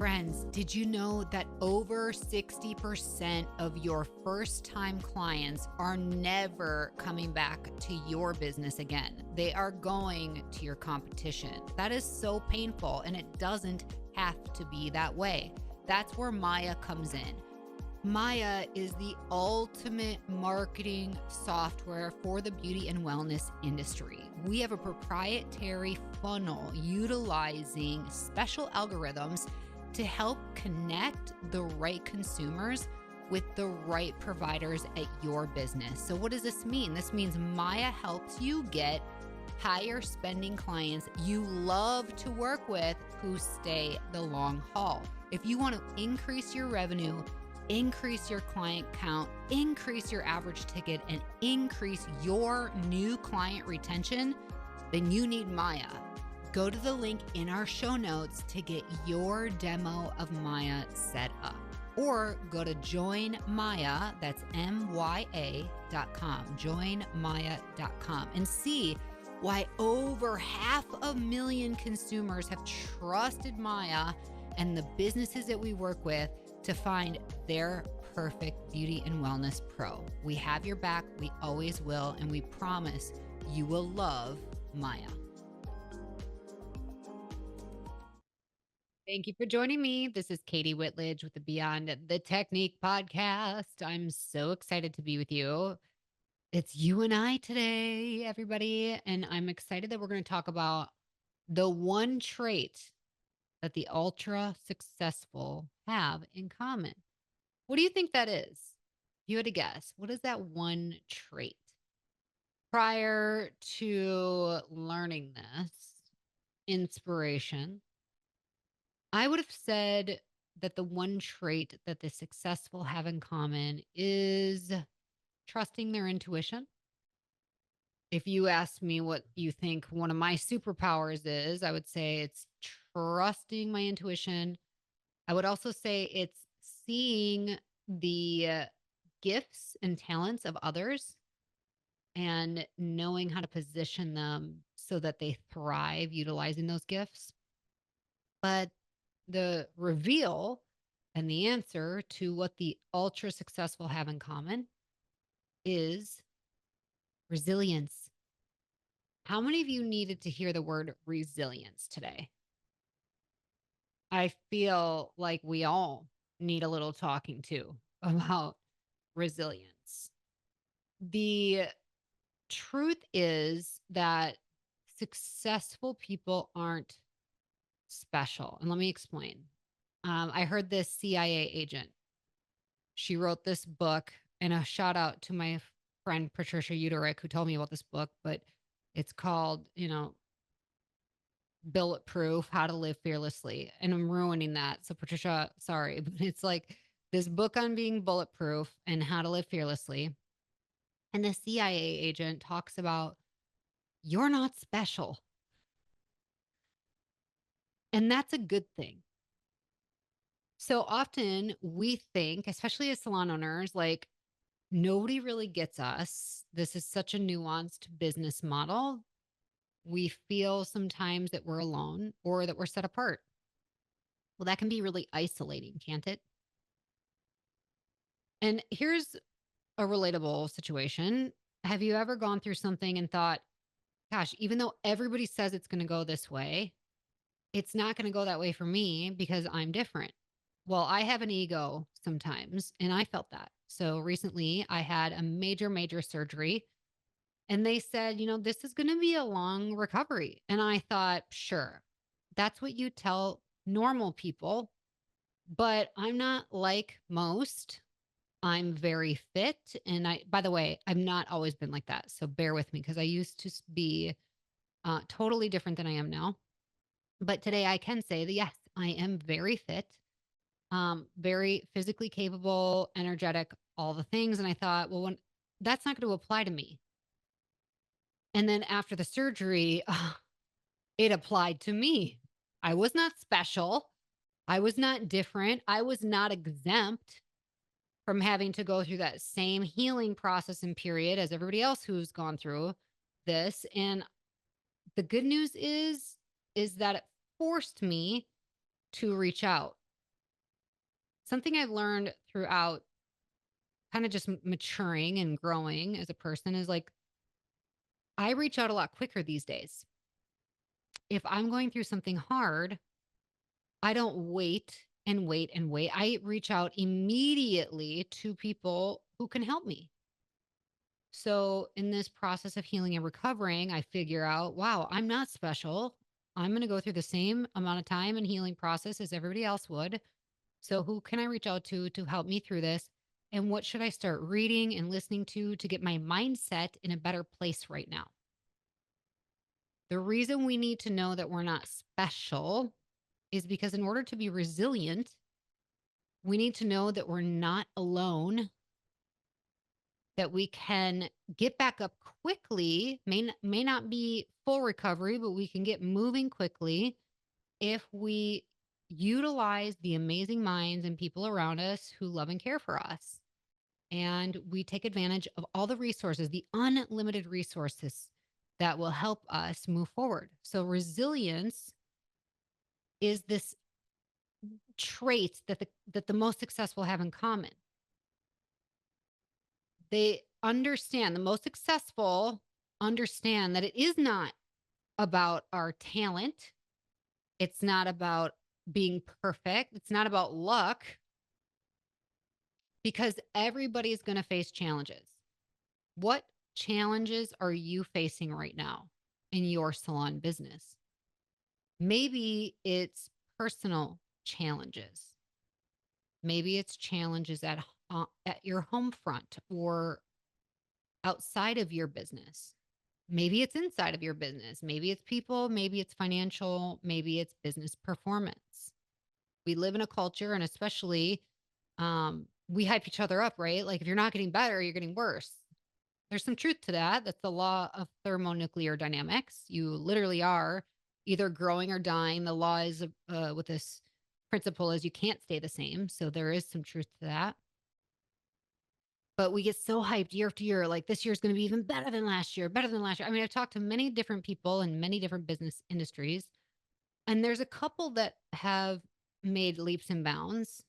Friends, did you know that over 60% of your first-time clients are never coming back to your business again? They are going to your competition. That is so painful, and it doesn't have to be that way. That's where Maya comes in. Maya is the ultimate marketing software for the beauty and wellness industry. We have a proprietary funnel utilizing special algorithms to help connect the right consumers with the right providers at your business. So what does this mean? This means Maya helps you get higher spending clients you love to work with who stay the long haul. If you want to increase your revenue, increase your client count, increase your average ticket, and increase your new client retention, then you need Maya. Go to the link in our show notes to get your demo of Maya set up. Or go to joinmaya, that's MYA.com, joinmaya.com, and see why over 500,000 consumers have trusted Maya and the businesses that we work with to find their perfect beauty and wellness pro. We have your back, we always will, and we promise you will love Maya. Thank you for joining me. This is Kati Whitledge with the Beyond the Technique podcast. I'm so excited to be with you. It's you and I today, everybody. And I'm excited that we're going to talk about the one trait that the ultra successful have in common. What do you think that is? If you had to guess, what is that one trait? Prior to learning this inspiration, I would have said that the one trait that the successful have in common is trusting their intuition. If you ask me what you think one of my superpowers is, I would say it's trusting my intuition. I would also say it's seeing the gifts and talents of others and knowing how to position them so that they thrive utilizing those gifts. But the reveal and the answer to what the ultra successful have in common is resilience. How many of you needed to hear the word resilience today? I feel like we all need a little talking to about resilience. The truth is that successful people aren't special. And let me explain. I heard this CIA agent. She wrote this book, and a shout out to my friend Patricia Uderick, who told me about this book, but it's called, Bulletproof, How to Live Fearlessly. And I'm ruining that. So Patricia, sorry, but it's like this book on being bulletproof and how to live fearlessly. And the CIA agent talks about you're not special. And that's a good thing. So often we think, especially as salon owners, like nobody really gets us. This is such a nuanced business model. We feel sometimes that we're alone or that we're set apart. Well, that can be really isolating, can't it? And here's a relatable situation. Have you ever gone through something and thought, gosh, even though everybody says it's going to go this way, it's not going to go that way for me because I'm different. Well, I have an ego sometimes, and I felt that. So recently I had a major surgery, and they said, this is going to be a long recovery. And I thought, sure, that's what you tell normal people, but I'm not like most. I'm very fit. And by the way, I've not always been like that. So bear with me because I used to be totally different than I am now. But today I can say that, yes, I am very fit, very physically capable, energetic, all the things. And I thought, well, that's not going to apply to me. And then after the surgery, it applied to me. I was not special. I was not different. I was not exempt from having to go through that same healing process and period as everybody else who's gone through this. And the good news is that it forced me to reach out something I've learned throughout kind of just maturing and growing as a person is like, I reach out a lot quicker these days. If I'm going through something hard, I don't wait and wait and wait. I reach out immediately to people who can help me. So, in this process of healing and recovering, I figure out, wow, I'm not special. I'm going to go through the same amount of time and healing process as everybody else would. So, who can I reach out to help me through this? And what should I start reading and listening to get my mindset in a better place right now? The reason we need to know that we're not special is because in order to be resilient, we need to know that we're not alone, that we can get back up quickly, may not be full recovery, but we can get moving quickly if we utilize the amazing minds and people around us who love and care for us. And we take advantage of all the resources, the unlimited resources that will help us move forward. So resilience is this trait that the most successful have in common. They understand, the most successful understand that it is not about our talent. It's not about being perfect. It's not about luck because everybody's going to face challenges. What challenges are you facing right now in your salon business? Maybe it's personal challenges. Maybe it's challenges at your home front or outside of your business. Maybe it's inside of your business. Maybe it's people. Maybe it's financial. Maybe it's business performance. We live in a culture, and especially we hype each other up, right? Like if you're not getting better, you're getting worse. There's some truth to that. That's the law of thermonuclear dynamics. You literally are either growing or dying. The law is with this principle is you can't stay the same. So there is some truth to that. But we get so hyped year after year, like this year's going to be even better than last year, better than last year. I mean, I've talked to many different people in many different business industries, and there's a couple that have made leaps and bounds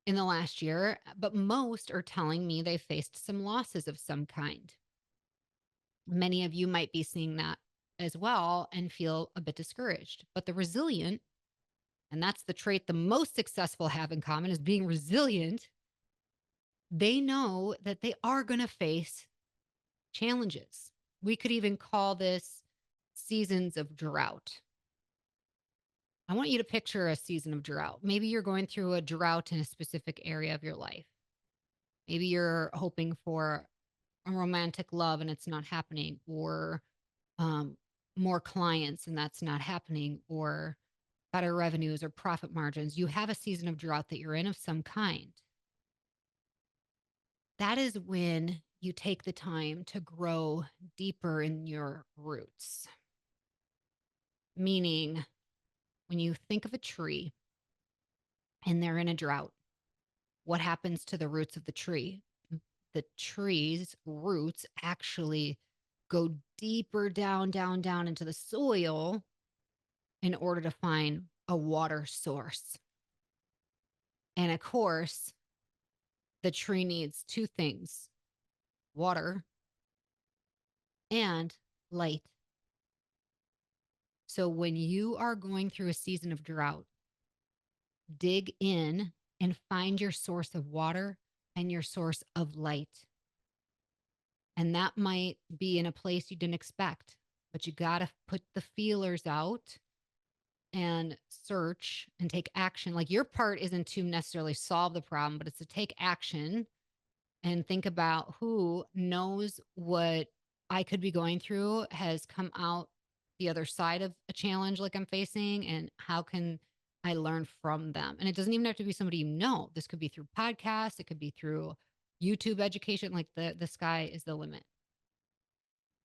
in the last year, but most are telling me they faced some losses of some kind. Many of you might be seeing that as well and feel a bit discouraged. But the resilient, and that's the trait the most successful have in common is being resilient. They know that they are going to face challenges. We could even call this seasons of drought. I want you to picture a season of drought. Maybe you're going through a drought in a specific area of your life. Maybe you're hoping for a romantic love and it's not happening, or um, more clients and that's not happening, or better revenues or profit margins. You have a season of drought that you're in of some kind. That is when you take the time to grow deeper in your roots. Meaning, when you think of a tree and they're in a drought, what happens to the roots of the tree? The tree's roots actually go deeper down, down, down into the soil in order to find a water source. And of course, the tree needs two things: water and light. So when you are going through a season of drought, dig in and find your source of water and your source of light. And that might be in a place you didn't expect, but you got to put the feelers out and search and take action. Like your part isn't to necessarily solve the problem, but it's to take action and think about who knows what I could be going through, has come out the other side of a challenge like I'm facing, and how can I learn from them? And it doesn't even have to be somebody you know. This could be through podcasts, it could be through YouTube education. Like the sky is the limit.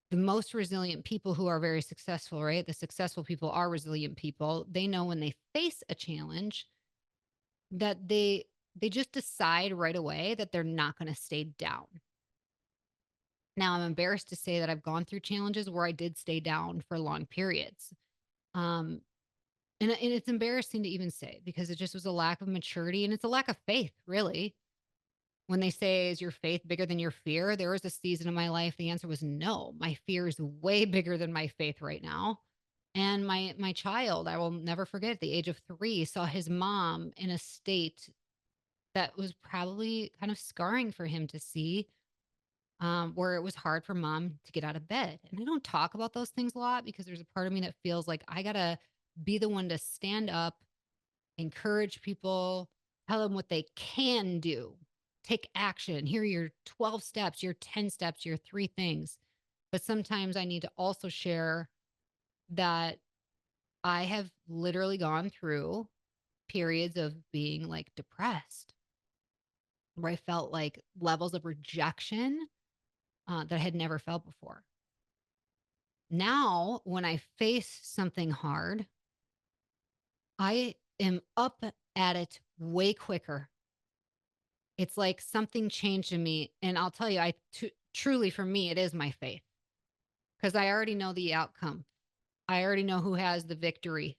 The most resilient people who are very successful, right? The successful people are resilient people. They know when they face a challenge that they just decide right away that they're not going to stay down. Now, I'm embarrassed to say that I've gone through challenges where I did stay down for long periods. Um, And it's embarrassing to even say because it just was a lack of maturity and it's a lack of faith, really. When they say, is your faith bigger than your fear? There was a season of my life, the answer was no. My fear is way bigger than my faith right now. And my child, I will never forget, at the age of 3, saw his mom in a state that was probably kind of scarring for him to see, where it was hard for mom to get out of bed. And I don't talk about those things a lot because there's a part of me that feels like I gotta be the one to stand up, encourage people, tell them what they can do, take action. Here are your 12 steps, your 10 steps, your 3 things. But sometimes I need to also share that I have literally gone through periods of being like depressed, where I felt like levels of rejection that I had never felt before. Now, when I face something hard, I am up at it way quicker. It's like something changed in me. And I'll tell you, truly for me, it is my faith because I already know the outcome. I already know who has the victory.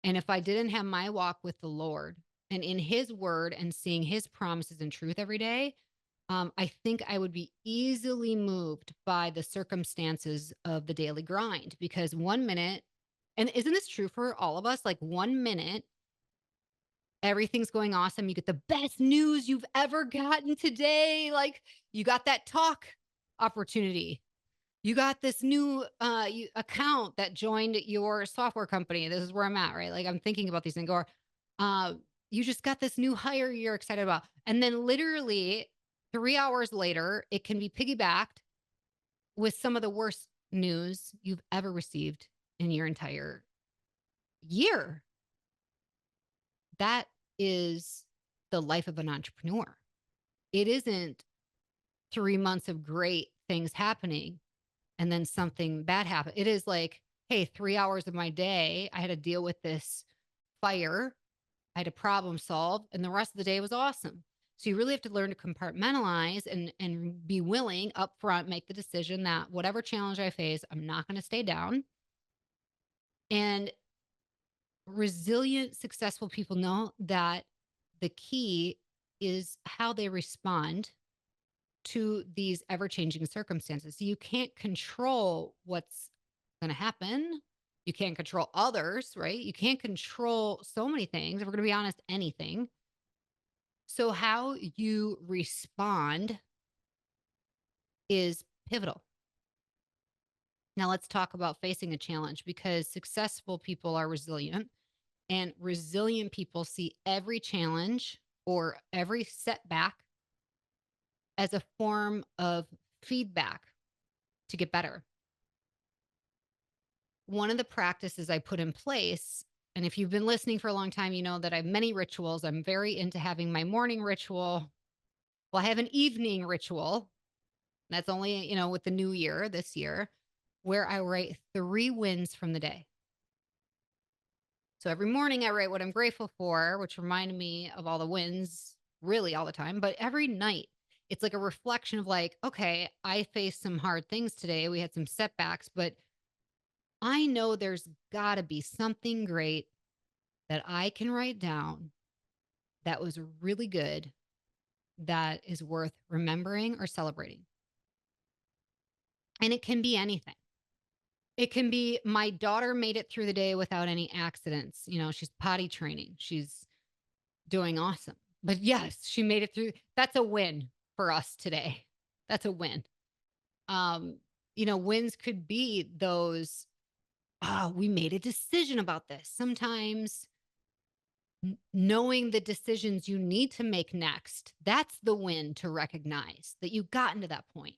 And if I didn't have my walk with the Lord and in his word and seeing his promises and truth every day, I think I would be easily moved by the circumstances of the daily grind because 1 minute, and isn't this true for all of us? Like 1 minute, everything's going awesome. You get the best news you've ever gotten today. Like you got that talk opportunity. You got this new account that joined your software company. This is where I'm at, right? Like I'm thinking about these things. Or uh, you just got this new hire you're excited about. And then literally 3 hours later, it can be piggybacked with some of the worst news you've ever received in your entire year. That is the life of an entrepreneur. It isn't 3 months of great things happening and then something bad happened. It is like, hey, 3 hours of my day, I had to deal with this fire. I had a problem solved, and the rest of the day was awesome. So you really have to learn to compartmentalize and be willing up front, make the decision that whatever challenge I face, I'm not going to stay down. And resilient, successful people know that the key is how they respond to these ever changing circumstances. So you can't control what's going to happen. You can't control others, right? You can't control so many things. If we're going to be honest, anything. So how you respond is pivotal. Now let's talk about facing a challenge because successful people are resilient and resilient people see every challenge or every setback as a form of feedback to get better. One of the practices I put in place, and if you've been listening for a long time, you know that I have many rituals. I'm very into having my morning ritual. Well, I have an evening ritual. That's only, with the new year this year, where I write 3 wins from the day. So every morning I write what I'm grateful for, which reminded me of all the wins really all the time. But every night, it's like a reflection of like, okay, I faced some hard things today. We had some setbacks, but I know there's got to be something great that I can write down that was really good that is worth remembering or celebrating. And it can be anything. It can be my daughter made it through the day without any accidents. She's potty training. She's doing awesome. But yes, she made it through. That's a win for us today. That's a win. Wins could be those, oh, we made a decision about this. Sometimes knowing the decisions you need to make next, that's the win to recognize that you've gotten to that point.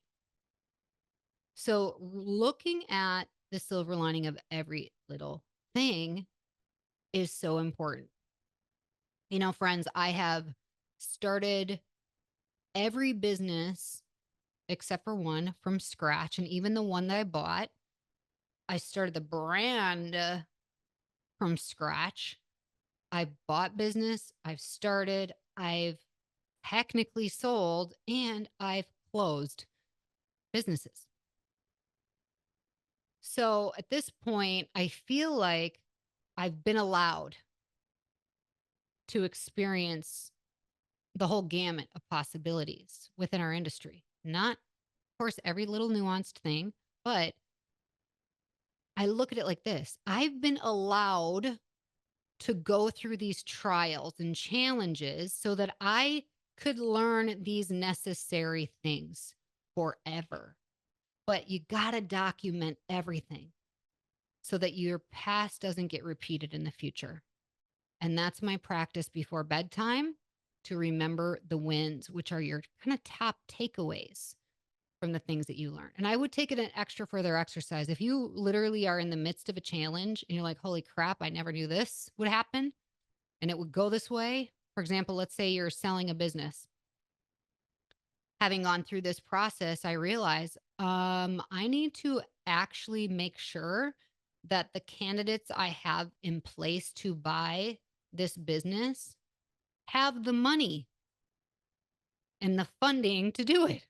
So looking at the silver lining of every little thing is so important. Friends, I have started every business except for one from scratch. And even the one that I bought, I started the brand from scratch. I bought business, I've started, I've technically sold, and I've closed businesses. So at this point, I feel like I've been allowed to experience the whole gamut of possibilities within our industry. Not, of course, every little nuanced thing, but I look at it like this. I've been allowed to go through these trials and challenges so that I could learn these necessary things forever. But you got to document everything so that your past doesn't get repeated in the future. And that's my practice before bedtime, to remember the wins, which are your kind of top takeaways from the things that you learn. And I would take it an extra further exercise. If you literally are in the midst of a challenge and you're like, holy crap, I never knew this would happen and it would go this way. For example, let's say you're selling a business. Having gone through this process, I realize I need to actually make sure that the candidates I have in place to buy this business have the money and the funding to do it.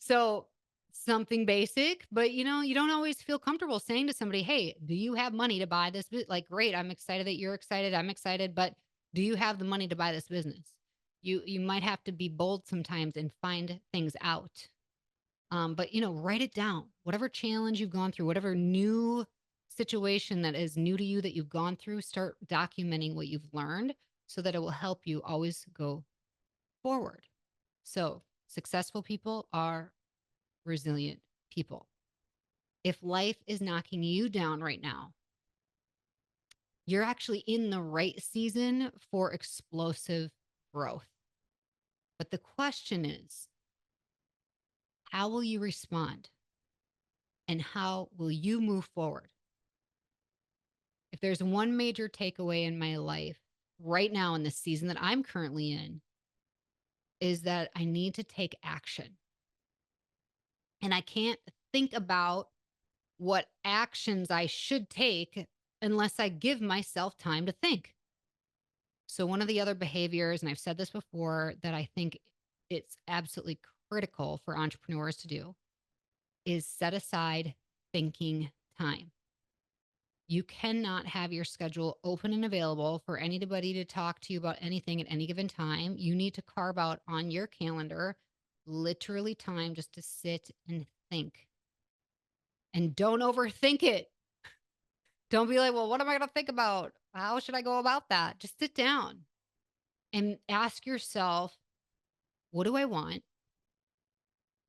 So something basic, but you don't always feel comfortable saying to somebody, "Hey, do you have money to buy this?" Like, great, I'm excited that you're excited. I'm excited, but do you have the money to buy this business? You might have to be bold sometimes and find things out. But write it down. Whatever challenge you've gone through, whatever new situation that is new to you that you've gone through, start documenting what you've learned so that it will help you always go forward. So, successful people are resilient people. If life is knocking you down right now, you're actually in the right season for explosive growth. But the question is, how will you respond? And how will you move forward? If there's one major takeaway in my life right now in the season that I'm currently in, is that I need to take action. And I can't think about what actions I should take unless I give myself time to think. So, one of the other behaviors, and I've said this before, that I think it's absolutely critical for entrepreneurs to do is set aside thinking time. You cannot have your schedule open and available for anybody to talk to you about anything at any given time. You need to carve out on your calendar literally time just to sit and think. And don't overthink it. Don't be like, well, what am I going to think about? How should I go about that? Just sit down and ask yourself, what do I want?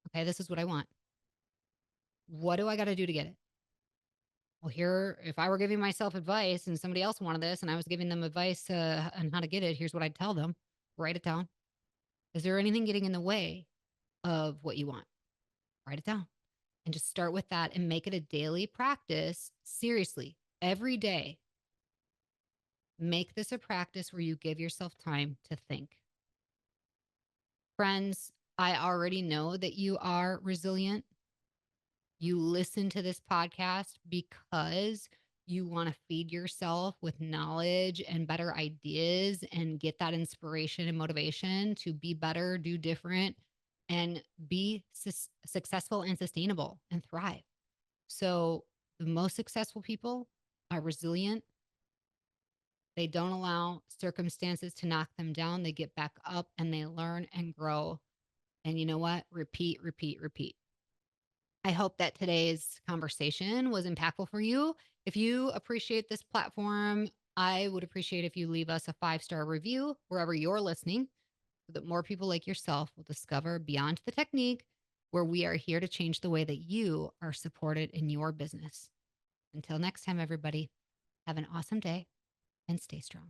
Okay, this is what I want. What do I got to do to get it? Well, here, if I were giving myself advice and somebody else wanted this and I was giving them advice on how to get it, here's what I'd tell them. Write it down. Is there anything getting in the way of what you want? Write it down and just start with that and make it a daily practice. Seriously, every day, make this a practice where you give yourself time to think. Friends, I already know that you are resilient. You listen to this podcast because you want to feed yourself with knowledge and better ideas and get that inspiration and motivation to be better, do different, and be successful and sustainable and thrive. So, the most successful people are resilient. They don't allow circumstances to knock them down. They get back up and they learn and grow. And you know what? Repeat, repeat, repeat. I hope that today's conversation was impactful for you. If you appreciate this platform, I would appreciate if you leave us a 5-star review wherever you're listening so that more people like yourself will discover Beyond the Technique, where we are here to change the way that you are supported in your business. Until next time, everybody, have an awesome day and stay strong.